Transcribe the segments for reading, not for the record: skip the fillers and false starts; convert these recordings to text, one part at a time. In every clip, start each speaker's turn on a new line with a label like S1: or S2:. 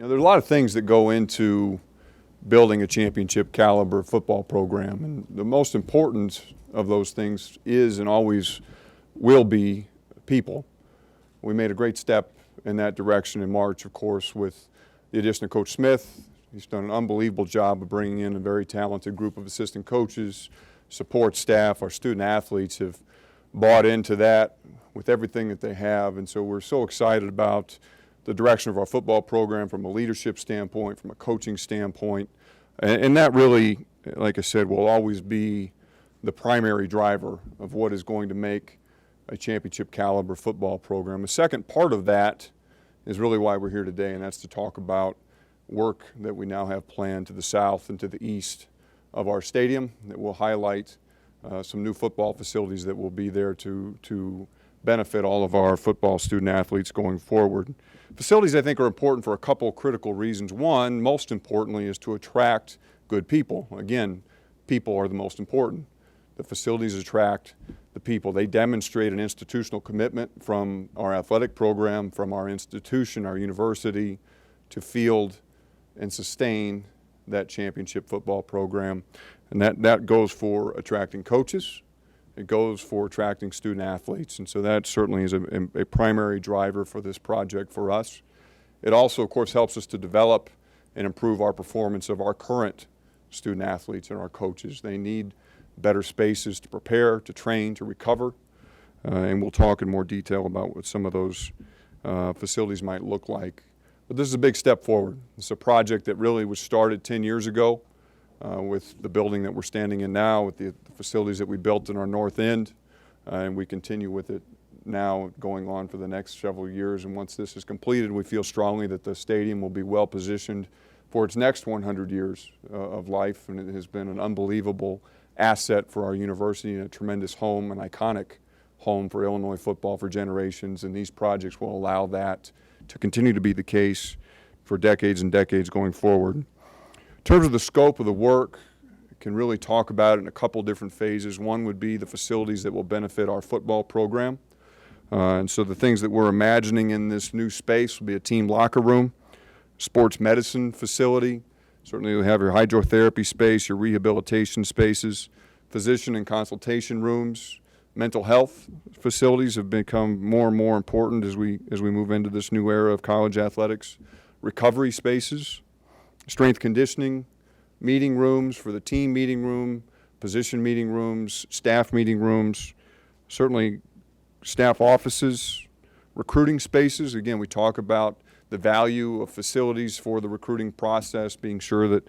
S1: There's a lot of things that go into building a championship caliber football program, and the most important of those things is and always will be people. We made a great step in that direction in March, of course, with the addition of Coach Smith. He's done an unbelievable job of bringing in a very talented group of assistant coaches, support staff. Our student athletes have bought into that with everything that they have, and so we're so excited about the direction of our football program from a leadership standpoint, from a coaching standpoint, and that really, like I said, will always be the primary driver of what is going to make a championship caliber football program. The second part of that is really why we're here today, and that's to talk about work that we now have planned to the south and to the east of our stadium that will highlight some new football facilities that will be there to benefit all of our football student athletes going forward. Facilities, I think, are important for a couple critical reasons. One, most importantly, is to attract good people. Again, people are the most important. The facilities attract the people. They demonstrate an institutional commitment from our athletic program, from our institution, our university, to field and sustain that championship football program. And that goes for attracting coaches. It goes for attracting student athletes, and so that certainly is a primary driver for this project for us. It also, of course, helps us to develop and improve our performance of our current student athletes and our coaches. They need better spaces to prepare, to train, to recover, and we'll talk in more detail about what some of those facilities might look like. But this is a big step forward. It's a project that really was started 10 years ago. With the building that we're standing in now, with the facilities that we built in our north end, and we continue with it now going on for the next several years. And once this is completed, we feel strongly that the stadium will be well positioned for its next 100 years of life, and it has been an unbelievable asset for our university and a tremendous home, an iconic home for Illinois football for generations, and these projects will allow that to continue to be the case for decades and decades going forward. In terms of the scope of the work, I can really talk about it in a couple different phases. One would be the facilities that will benefit our football program. And so the things that we're imagining in this new space will be a team locker room, sports medicine facility. Certainly you'll have your hydrotherapy space, your rehabilitation spaces, physician and consultation rooms. Mental health facilities have become more and more important as we move into this new era of college athletics. Recovery spaces, strength conditioning, meeting rooms for the team meeting room, position meeting rooms, staff meeting rooms, certainly staff offices, recruiting spaces. Again, we talk about the value of facilities for the recruiting process, being sure that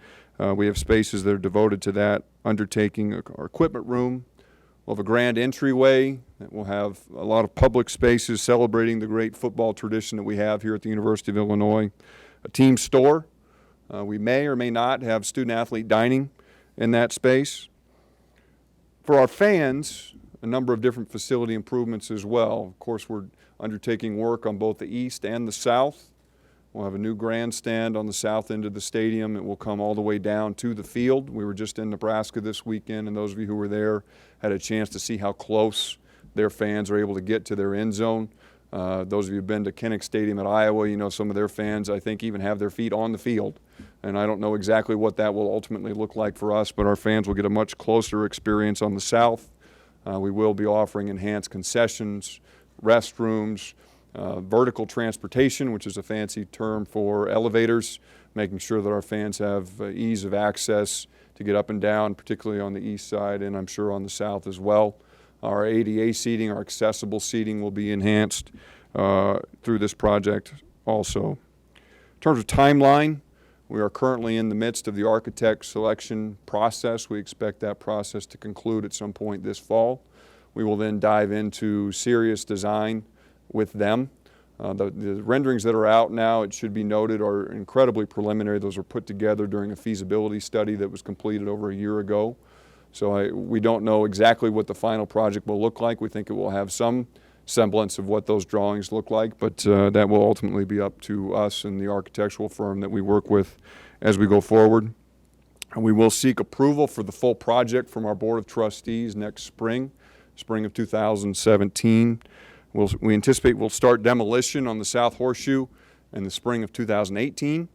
S1: we have spaces that are devoted to that undertaking. Our equipment room, we'll have a grand entryway that will have a lot of public spaces celebrating the great football tradition that we have here at the University of Illinois. A team store. We may or may not have student-athlete dining in that space. For our fans, a number of different facility improvements as well. Of course, we're undertaking work on both the east and the south. We'll have a new grandstand on the south end of the stadium. It will come all the way down to the field. We were just in Nebraska this weekend, and those of you who were there had a chance to see how close their fans are able to get to their end zone. Those of you who have been to Kinnick Stadium at Iowa, you know some of their fans, I think, even have their feet on the field. And I don't know exactly what that will ultimately look like for us, but our fans will get a much closer experience on the south. We will be offering enhanced concessions, restrooms, vertical transportation, which is a fancy term for elevators, making sure that our fans have ease of access to get up and down, particularly on the east side and I'm sure on the south as well. Our ADA seating, our accessible seating will be enhanced through this project also. In terms of timeline, we are currently in the midst of the architect selection process. We expect that process to conclude at some point this fall. We will then dive into serious design with them. The renderings that are out now, it should be noted, are incredibly preliminary. Those were put together during a feasibility study that was completed over a year ago. So we don't know exactly what the final project will look like. We think it will have some semblance of what those drawings look like, but that will ultimately be up to us and the architectural firm that we work with as we go forward. And we will seek approval for the full project from our Board of Trustees next spring of 2017. We anticipate we'll start demolition on the South Horseshoe in the spring of 2018.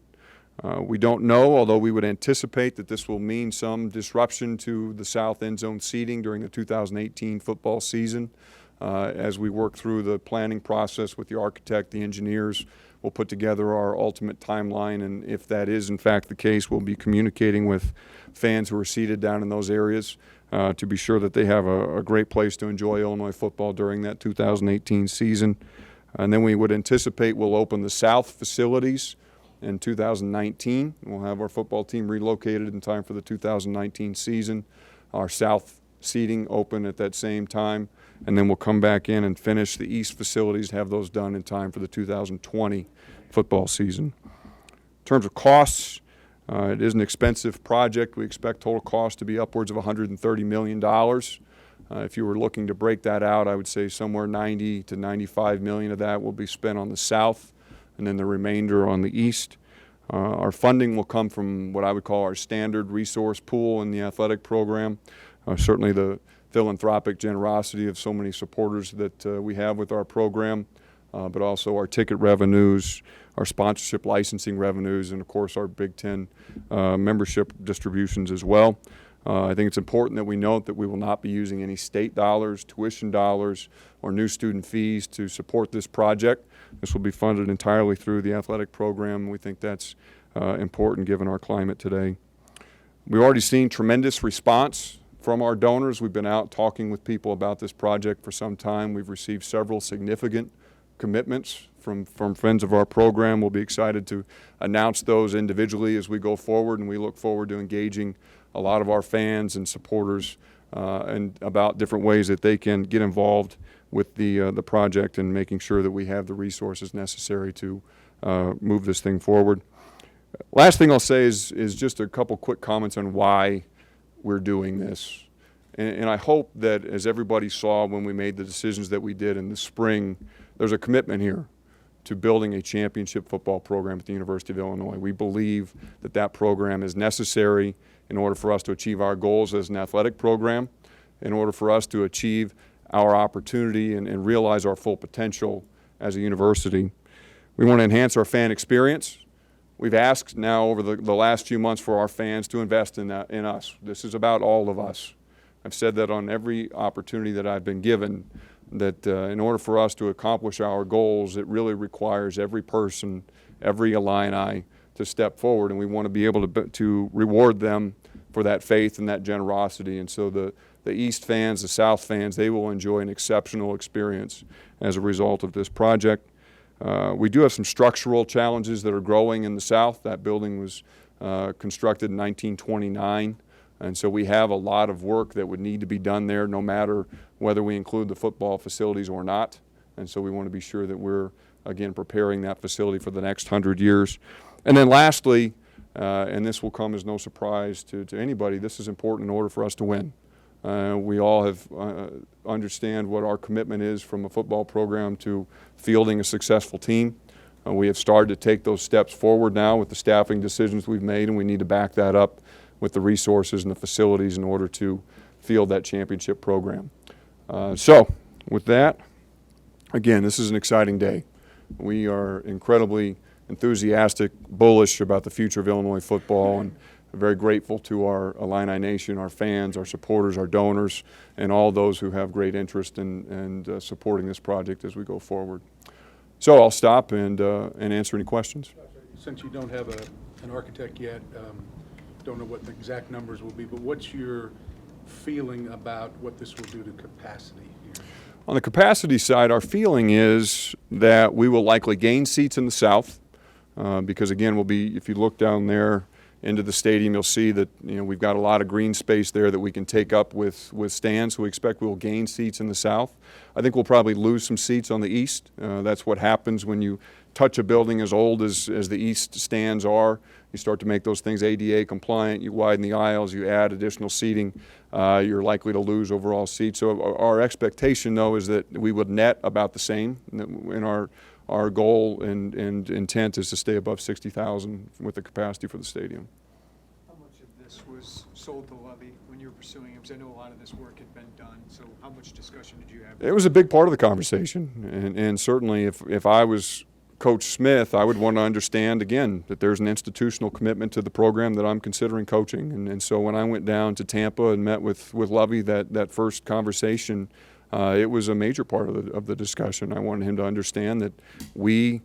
S1: We don't know, although we would anticipate that this will mean some disruption to the south end zone seating during the 2018 football season. As we work through the planning process with the architect, the engineers, we'll put together our ultimate timeline, and if that is in fact the case, we'll be communicating with fans who are seated down in those areas to be sure that they have a great place to enjoy Illinois football during that 2018 season. And then we would anticipate we'll open the south facilities in 2019. We'll have our football team relocated in time for the 2019 season. Our south seating open at that same time, and then we'll come back in and finish the east facilities, have those done in time for the 2020 football season. In terms of costs, it is an expensive project. We expect total cost to be upwards of $130 million. If you were looking to break that out, I would say somewhere 90 to 95 million of that will be spent on the south, and then the remainder on the east. Our funding will come from what I would call our standard resource pool in the athletic program. Certainly the philanthropic generosity of so many supporters that we have with our program, but also our ticket revenues, our sponsorship licensing revenues, and of course our Big Ten membership distributions as well. I think it's important that we note that we will not be using any state dollars, tuition dollars, or new student fees to support this project. This will be funded entirely through the athletic program. We think that's important given our climate today. We've already seen tremendous response from our donors. We've been out talking with people about this project for some time. We've received several significant commitments from friends of our program. We'll be excited to announce those individually as we go forward, and we look forward to engaging a lot of our fans and supporters and about different ways that they can get involved with the project and making sure that we have the resources necessary to move this thing forward. Last thing I'll say is just a couple quick comments on why we're doing this. And I hope that as everybody saw when we made the decisions that we did in the spring, there's a commitment here to building a championship football program at the University of Illinois. We believe that that program is necessary in order for us to achieve our goals as an athletic program, in order for us to achieve our opportunity and realize our full potential as a university. We want to enhance our fan experience. We've asked now over the last few months for our fans to invest in us. This is about all of us. I've said that on every opportunity that I've been given, that in order for us to accomplish our goals, it really requires every person, every Illini to step forward, and we want to be able to reward them for that faith and that generosity. And so the East fans, the South fans, they will enjoy an exceptional experience as a result of this project. We do have some structural challenges that are growing in the South. That building was constructed in 1929, and so we have a lot of work that would need to be done there, no matter whether we include the football facilities or not. And so we want to be sure that we're, again, preparing that facility for the next 100 years. And then lastly, and this will come as no surprise to anybody, this is important in order for us to win. We all have understand what our commitment is from a football program to fielding a successful team. We have started to take those steps forward now with the staffing decisions we've made, and we need to back that up with the resources and the facilities in order to field that championship program. So with that, again, this is an exciting day. We are incredibly enthusiastic, bullish about the future of Illinois football, and very grateful to our Illini Nation, our fans, our supporters, our donors, and all those who have great interest in supporting this project as we go forward. So I'll stop and answer any questions.
S2: Since you don't have an architect yet, don't know what the exact numbers will be, but what's your feeling about what this will do to capacity here?
S1: On the capacity side, our feeling is that we will likely gain seats in the South because, again, if you look down there into the stadium, you'll see that we've got a lot of green space there that we can take up with stands. So we expect we'll gain seats in the South. I think we'll probably lose some seats on the East. That's what happens when you touch a building as old as the East stands are. You start to make those things ADA compliant. You widen the aisles. You add additional seating. You're likely to lose overall seats. So our expectation, though, is that we would net about the same. And our goal and intent is to stay above 60,000 with the capacity for the stadium.
S3: How much of this was sold to Levy when you were pursuing him? Because I know a lot of this work had been done. So how much discussion did you have?
S1: It was a big part of the conversation. And certainly if I was Coach Smith, I would want to understand, again, that there's an institutional commitment to the program that I'm considering coaching. And so when I went down to Tampa and met with Lovey, that first conversation, it was a major part of the discussion. I wanted him to understand that we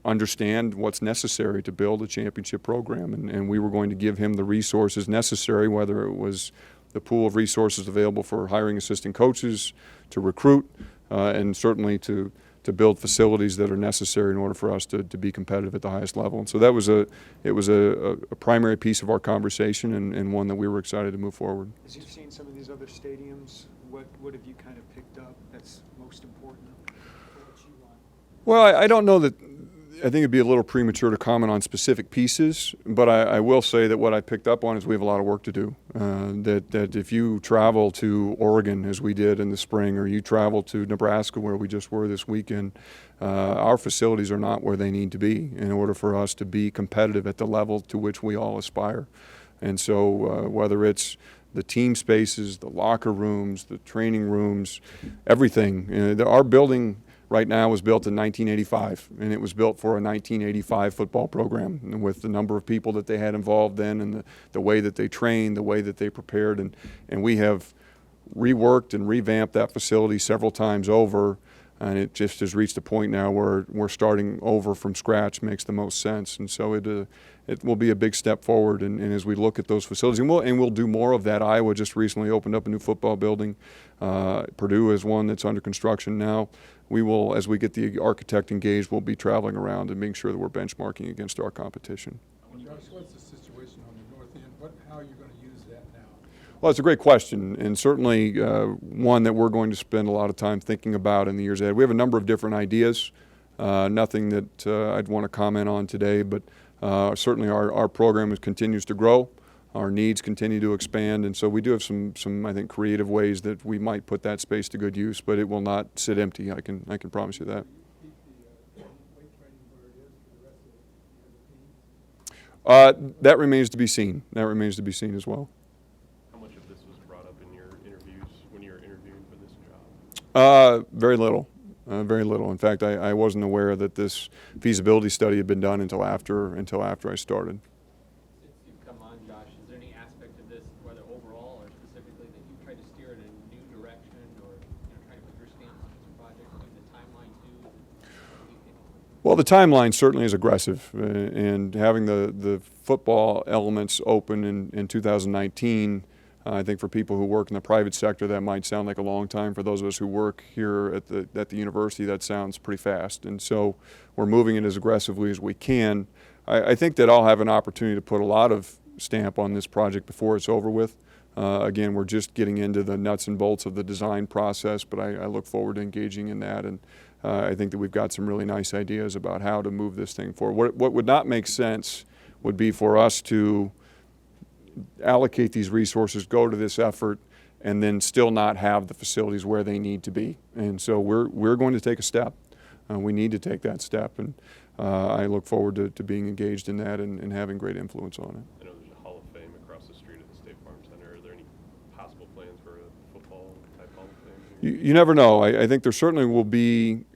S1: understand what's necessary to build a championship program, and we were going to give him the resources necessary, whether it was the pool of resources available for hiring assistant coaches, to recruit, and certainly to build facilities that are necessary in order for us to be competitive at the highest level. And so that was a primary piece of our conversation, and one that we were excited to move forward.
S3: As you've seen some of these other stadiums, what have you kind of picked up that's most important for what you want?
S1: Well, I don't know that. I think it'd be a little premature to comment on specific pieces, but I will say that what I picked up on is we have a lot of work to do. That if you travel to Oregon, as we did in the spring, or you travel to Nebraska, where we just were this weekend, our facilities are not where they need to be in order for us to be competitive at the level to which we all aspire. And so whether it's the team spaces, the locker rooms, the training rooms, everything, our building right now was built in 1985, and it was built for a 1985 football program, and with the number of people that they had involved then, and the way that they trained, the way that they prepared, and we have reworked and revamped that facility several times over, and it just has reached a point now where we're starting over from scratch makes the most sense. And so it will be a big step forward, and as we look at those facilities, and we'll do more of that. Iowa just recently opened up a new football building. Purdue is one that's under construction now. We will, as we get the architect engaged, we'll be traveling around and making sure that we're benchmarking against our competition.
S4: Josh, what's the situation on the north end? How are you going to use that now?
S1: Well, it's a great question, and certainly one that we're going to spend a lot of time thinking about in the years ahead. We have a number of different ideas, nothing that I'd want to comment on today, but certainly our program continues to grow. Our needs continue to expand, and so we do have some I think, creative ways that we might put that space to good use, but it will not sit empty. I can promise you that. That remains to be seen. That remains to be seen as well.
S5: How much of this was brought up in your interviews when you were interviewing for this job?
S1: Very little. Very little. In fact, I wasn't aware that this feasibility study had been done until after I started.
S6: Since you've come on, Josh, is there any aspect of this, whether overall or specifically, that you've tried to steer in a new direction, or try to put your stamp on this project, maybe the timeline too?
S1: Well, the timeline certainly is aggressive, and having the football elements open in 2019, I think for people who work in the private sector, that might sound like a long time. For those of us who work here at the university, that sounds pretty fast. And so we're moving it as aggressively as we can. I think that I'll have an opportunity to put a lot of stamp on this project before it's over with. Again, we're just getting into the nuts and bolts of the design process, but I look forward to engaging in that. And I think that we've got some really nice ideas about how to move this thing forward. What would not make sense would be for us to allocate these resources, go to this effort, and then still not have the facilities where they need to be. And so we're going to take a step. We need to take that step, and I look forward to being engaged in that and having great influence on it.
S5: I know there's a Hall of Fame across the street at the State Farm Center. Are there any possible plans for a football-type Hall of Fame?
S1: You never know. I think there certainly will be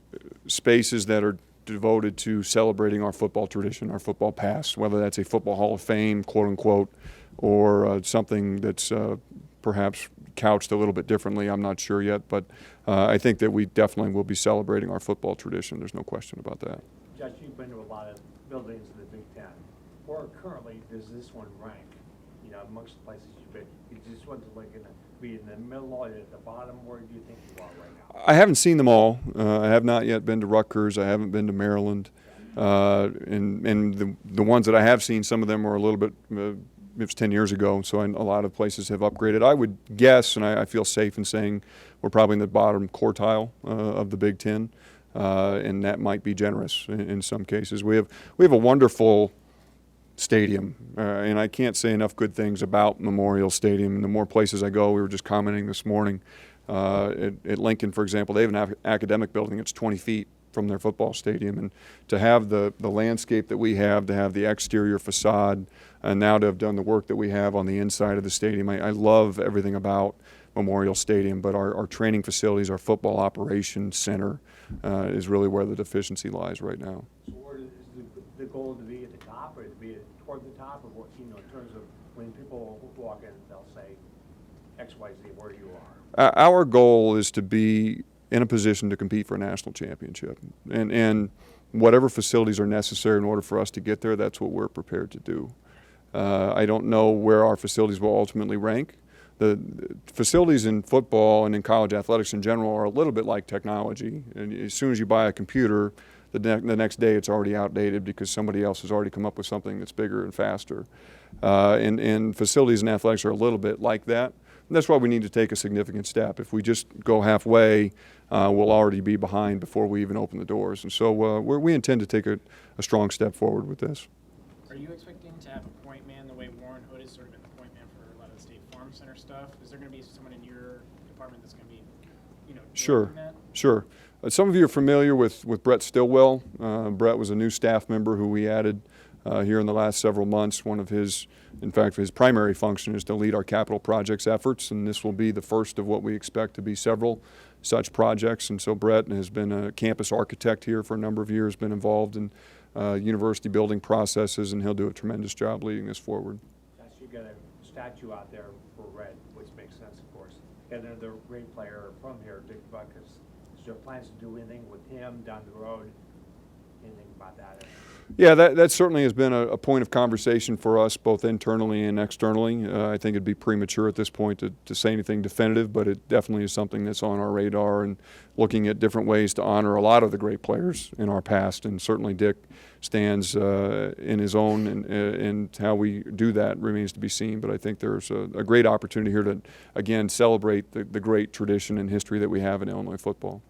S1: spaces that are devoted to celebrating our football tradition, our football past, whether that's a football Hall of Fame, quote-unquote, or something that's perhaps couched a little bit differently. I'm not sure yet, but I think that we definitely will be celebrating our football tradition. There's no question about that.
S7: Josh, you've been to a lot of buildings in the Big Ten. Where currently does this one rank? Amongst the places you've been, is this one be in the middle or at the bottom? Where do you think you are right now?
S1: I haven't seen them all. I have not yet been to Rutgers. I haven't been to Maryland. And the ones that I have seen, some of them are a little bit. It was 10 years ago, so a lot of places have upgraded. I would guess, and I feel safe in saying, we're probably in the bottom quartile of the Big Ten, and that might be generous in some cases. We have a wonderful stadium, and I can't say enough good things about Memorial Stadium. And the more places I go, we were just commenting this morning at Lincoln, for example, they have an academic building that's 20 feet from their football stadium, and to have the landscape that we have, to have the exterior facade, and now to have done the work that we have on the inside of the stadium, I love everything about Memorial Stadium. But our training facilities, our football operations center, is really where the deficiency lies right now.
S7: So where is the goal to be at the top, or to be toward the top, or what, you know, in terms of when people walk in, they'll say X, Y, Z, where you are?
S1: Our goal is to be in a position to compete for a national championship, and whatever facilities are necessary in order for us to get there, that's what we're prepared to do. I don't know where our facilities will ultimately rank. The facilities in football and in college athletics in general are a little bit like technology. And as soon as you buy a computer, the next day it's already outdated because somebody else has already come up with something that's bigger and faster. And facilities in athletics are a little bit like that. And that's why we need to take a significant step. If we just go halfway, we'll already be behind before we even open the doors. And so we intend to take a strong step forward with this.
S8: Are you expecting to have a point man the way Warren Hood has sort of been the point man for a lot of the State Farm Center stuff? Is there going to be someone in your department that's going to be, you know,
S1: Sure,
S8: doing that?
S1: sure. Some of you are familiar with Brett Stillwell. Brett was a new staff member who we added here in the last several months. One of his, in fact, his primary function is to lead our capital projects efforts, and this will be the first of what we expect to be several such projects. And so Brett has been a campus architect here for a number of years, been involved in university building processes, and he'll do a tremendous job leading this forward.
S7: You got a statue out there for Red, which makes sense, of course. And another great player from here, Dick Buckus. Is there plans to do anything with him down the road? Anything about that?
S1: Yeah, that certainly has been a point of conversation for us, both internally and externally. I think it'd be premature at this point to say anything definitive, but it definitely is something that's on our radar and looking at different ways to honor a lot of the great players in our past. And certainly Dick stands in his own, and how we do that remains to be seen. But I think there's a great opportunity here to, again, celebrate the great tradition and history that we have in Illinois football.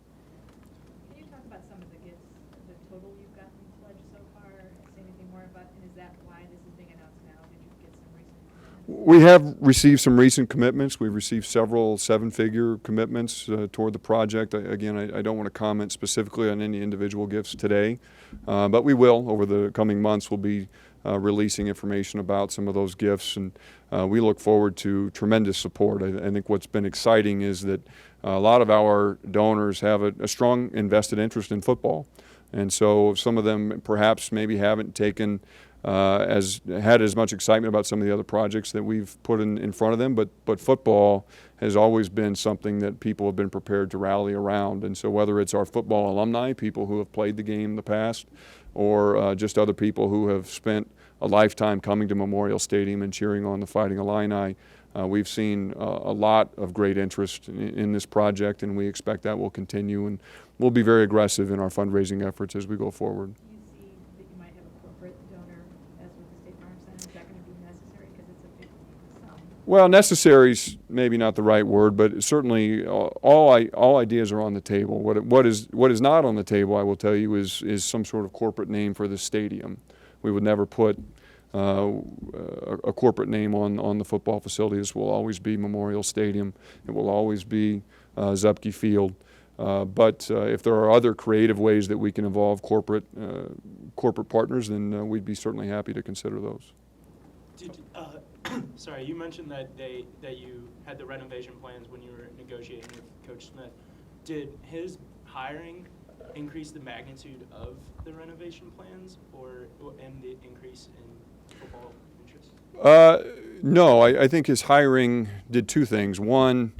S9: Can you talk about some of the gifts, the total you've gotten pledged so far? Say anything more about, and is that why this is being announced now? Did you get some recent commitments?
S1: We have received some recent commitments. We've received several seven-figure commitments toward the project. Again, I don't want to comment specifically on any individual gifts today, but we will over the coming months. We'll be releasing information about some of those gifts, and we look forward to tremendous support. I think what's been exciting is that a lot of our donors have a strong invested interest in football, and so some of them perhaps maybe haven't taken had as much excitement about some of the other projects that we've put in front of them, but football has always been something that people have been prepared to rally around. And so whether it's our football alumni, people who have played the game in the past, or just other people who have spent a lifetime coming to Memorial Stadium and cheering on the Fighting Illini, we've seen a lot of great interest in this project, and we expect that will continue, and we'll be very aggressive in our fundraising efforts as we go forward.
S9: Do you see that you might have a corporate donor, as with the State Farm Center? Is that going to be necessary, because it's a big sum?
S1: Well, necessary's maybe not the right word, but certainly all ideas are on the table. What is not on the table, I will tell you, is some sort of corporate name for the stadium. We would never put a corporate name on the football facility. This will always be Memorial Stadium. It will always be Zupke Field. But if there are other creative ways that we can involve corporate partners, then we'd be certainly happy to consider those.
S10: Sorry, you mentioned that you had the renovation plans when you were negotiating with Coach Smith. Did his hiring increase the magnitude of the renovation plans, and the increase in football interest?
S1: No, I think his hiring did two things. One,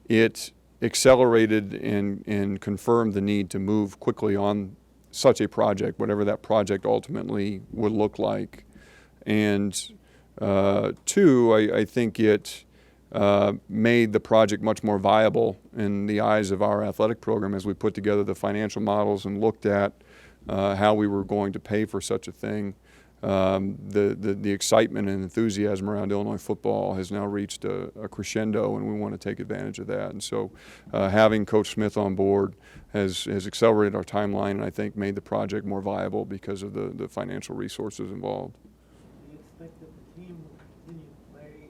S1: it accelerated and confirmed the need to move quickly on such a project, whatever that project ultimately would look like. And two, I think it made the project much more viable in the eyes of our athletic program as we put together the financial models and looked at how we were going to pay for such a thing. The excitement and enthusiasm around Illinois football has now reached a crescendo, and we want to take advantage of that. And so having Coach Smith on board has accelerated our timeline, and I think made the project more viable because of the financial resources involved.
S11: Do you expect that the team will continue to play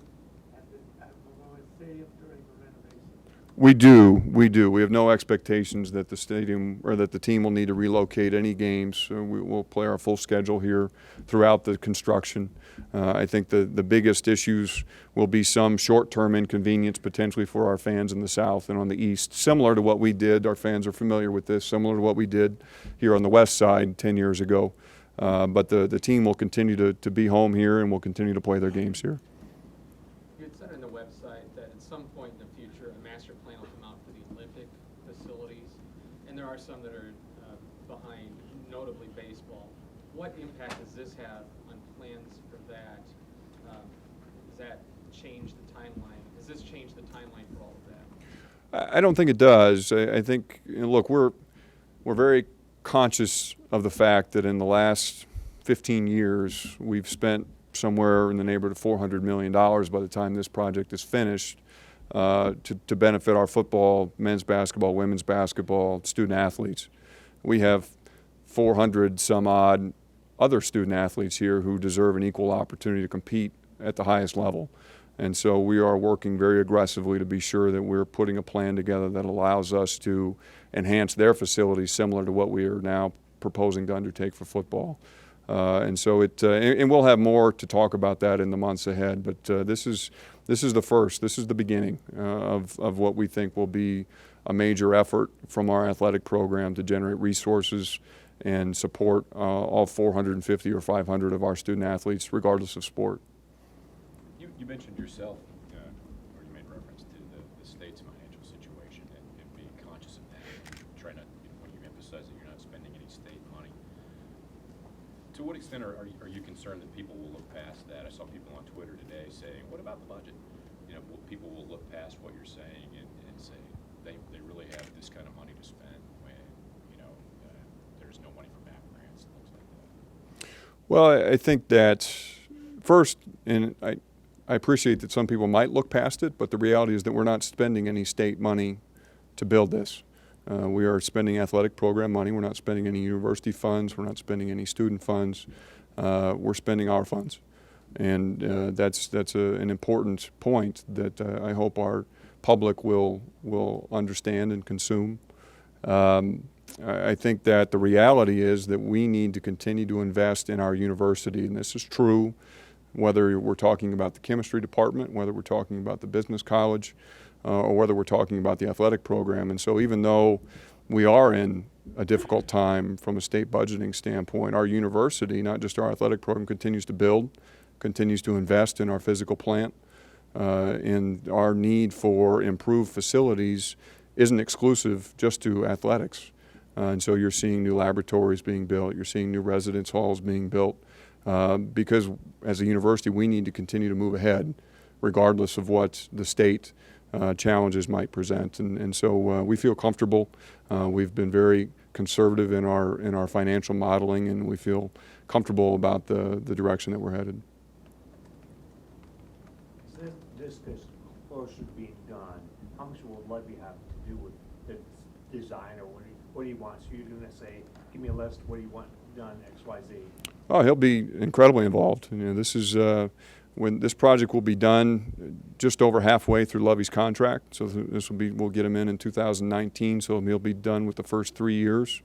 S11: at Memorial Stadium during the renovation?
S1: We do. We have no expectations that the stadium or that the team will need to relocate any games. We will play our full schedule here throughout the construction. I think the biggest issues will be some short-term inconvenience potentially for our fans in the south and on the east, similar to what we did. Our fans are familiar with this, similar to what we did here on the west side 10 years ago. But the team will continue to be home here and will continue to play their games here.
S6: You had said on the website that at some point in the future, a master plan will come out for the Olympic facilities, and there are some that are behind, notably baseball. What impact does this have on plans for that? Does that change the timeline? Does this change the timeline for all of that?
S1: I don't think it does. I think, look, we're very conscious of the fact that in the last 15 years, we've spent somewhere in the neighborhood of $400 million by the time this project is finished to benefit our football, men's basketball, women's basketball, student athletes. We have 400 some odd other student athletes here who deserve an equal opportunity to compete at the highest level. And so we are working very aggressively to be sure that we're putting a plan together that allows us to enhance their facilities similar to what we are now proposing to undertake for football. And so and we'll have more to talk about that in the months ahead, but this is the first, this is the beginning of what we think will be a major effort from our athletic program to generate resources and support all 450 or 500 of our student athletes, regardless of sport.
S11: You mentioned yourself, or you made reference to the state's financial situation and being conscious of that. Try not, when you emphasize that you're not spending any state money. To what extent are you concerned that people will look past that? I saw people on Twitter today saying, what about the budget? People will look past what you're saying and say they really have this kind of money to spend when, there's no money for MAP grants and things like that.
S1: Well, I think that first, and I appreciate that some people might look past it, but the reality is that we're not spending any state money to build this. We are spending athletic program money. We're not spending any university funds. We're not spending any student funds. We're spending our funds. And that's an important point that I hope our public will understand and consume. I think that the reality is that we need to continue to invest in our university, and this is true whether we're talking about the chemistry department, whether we're talking about the business college, or whether we're talking about the athletic program. And so even though we are in a difficult time from a state budgeting standpoint, our university, not just our athletic program, continues to build, continues to invest in our physical plant, and our need for improved facilities isn't exclusive just to athletics. And so you're seeing new laboratories being built, you're seeing new residence halls being built, because as a university we need to continue to move ahead regardless of what the state challenges might present. And so we feel comfortable. We've been very conservative in our financial modeling, and we feel comfortable about the direction that we're headed.
S7: This closure being done, how much will Levy have to do with the design, or what do you want? So you're going to say, give me a list, what do you want done, X, Y, Z?
S1: Oh, he'll be incredibly involved. This is when this project will be done just over halfway through Levy's contract. So we'll get him in 2019. So he'll be done with the first 3 years.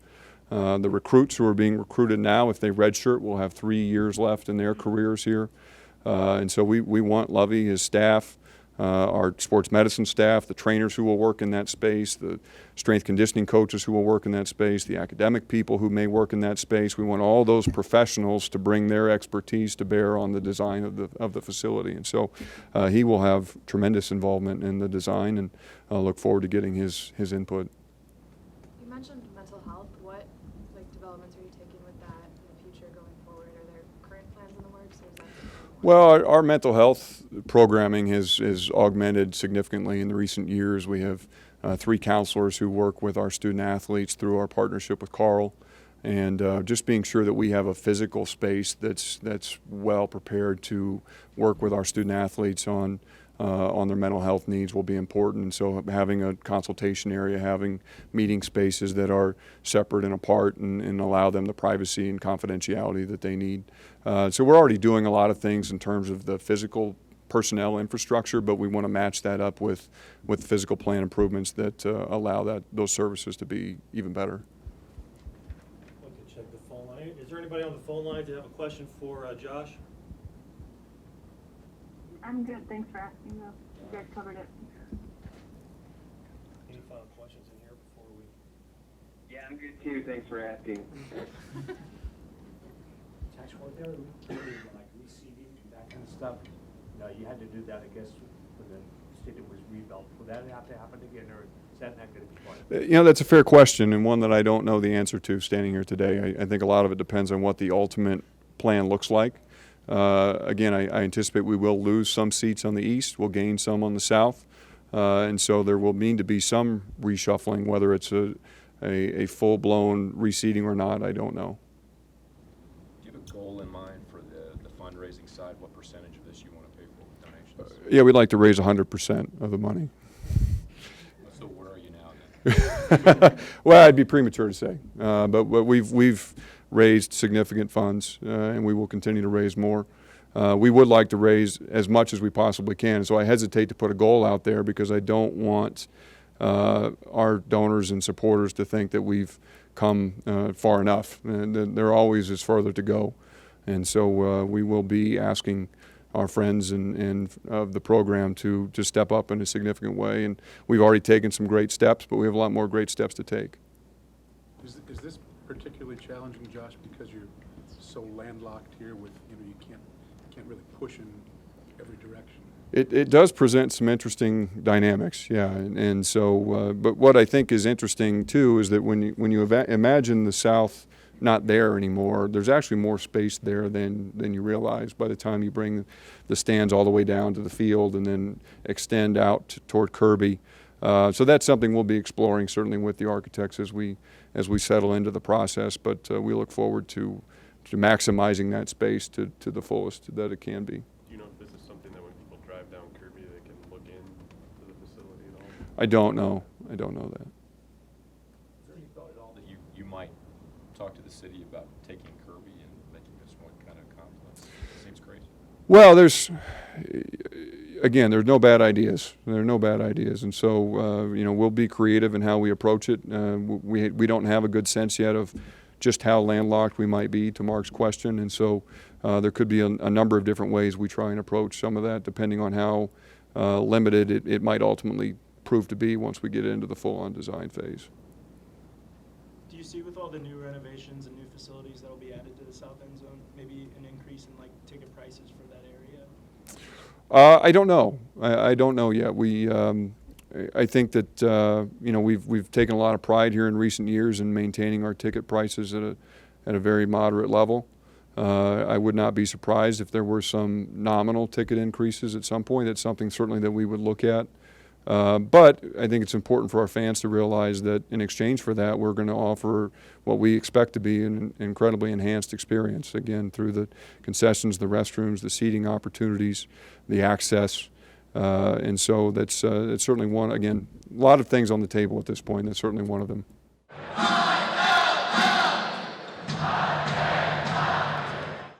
S1: The recruits who are being recruited now, if they redshirt, will have 3 years left in their careers here. And so we want Levy, his staff, our sports medicine staff, the trainers who will work in that space, the strength conditioning coaches who will work in that space, the academic people who may work in that space. We want all those professionals to bring their expertise to bear on the design of the facility. And so he will have tremendous involvement in the design, and I look forward to getting his input.
S12: You mentioned mental health. What developments are you taking with that in the future going forward? Are there current plans in the works, or is that something?
S1: Well, our mental health programming has augmented significantly in the recent years. We have 3 counselors who work with our student athletes through our partnership with Carl, and just being sure that we have a physical space that's well prepared to work with our student athletes on their mental health needs will be important. And so having a consultation area, having meeting spaces that are separate and apart and allow them the privacy and confidentiality that they need. So we're already doing a lot of things in terms of the physical personnel infrastructure, but we want to match that up with physical plan improvements that allow those services to be even better.
S13: We can check the phone line. Is there anybody on the phone line to have a question for Josh?
S14: I'm good, thanks for asking though. You guys covered it.
S13: Any final questions in here before we?
S15: Yeah, I'm good too, thanks for asking.
S7: Tax work there, like reseeding, that kind of stuff. You know, you had to do that, I guess, when the stadium was rebuilt. Will that have to happen again, or is that not going to be part of it?
S1: That's a fair question, and one that I don't know the answer to standing here today. I think a lot of it depends on what the ultimate plan looks like. Again, I anticipate we will lose some seats on the east, we'll gain some on the south, and so there will need to be some reshuffling, whether it's a full-blown reseating or not, I don't know.
S11: Do you have a goal in mind for the fundraising side? What percentage of this you want to pay for with donations?
S1: Yeah, we'd like to raise 100% of the money.
S11: So where are you now then?
S1: Well, I'd be premature to say, but we've raised significant funds, and we will continue to raise more. We would like to raise as much as we possibly can, so I hesitate to put a goal out there because I don't want our donors and supporters to think that we've come far enough, and there always is further to go. And so we will be asking our friends and of the program to step up in a significant way, and we've already taken some great steps, but we have a lot more great steps to take.
S2: Is this particularly challenging, Josh, because you're so landlocked here with, you can't really push in every direction?
S1: It does present some interesting dynamics, yeah, and so, but what I think is interesting too is that when you imagine the South not there anymore, there's actually more space there than you realize by the time you bring the stands all the way down to the field and then extend out toward Kirby. So that's something we'll be exploring certainly with the architects as we settle into the process, but we look forward to maximizing that space to the fullest that it can be.
S5: Do you know if this is something that when people drive down Kirby they can look into the facility at all?
S1: I don't know that.
S11: Is there any thought at all that you might talk to the city about taking Kirby and making this one kind of complex? It seems crazy.
S1: Well, there's no bad ideas. There are no bad ideas, and so we'll be creative in how we approach it. We don't have a good sense yet of just how landlocked we might be, to Mark's question, and so there could be a number of different ways we try and approach some of that, depending on how limited it might ultimately prove to be once we get into the full-on design phase.
S10: Do you see with all the new renovations and new facilities that will be added to the south end zone, maybe an increase in like ticket prices for that area?
S1: I don't know. I don't know yet. I think that we've taken a lot of pride here in recent years in maintaining our ticket prices at a very moderate level. I would not be surprised if there were some nominal ticket increases at some point. That's something certainly that we would look at. But I think it's important for our fans to realize that in exchange for that, we're going to offer what we expect to be an incredibly enhanced experience, again, through the concessions, the restrooms, the seating opportunities, the access. And so that's certainly one, again, a lot of things on the table at this point. That's certainly one of them.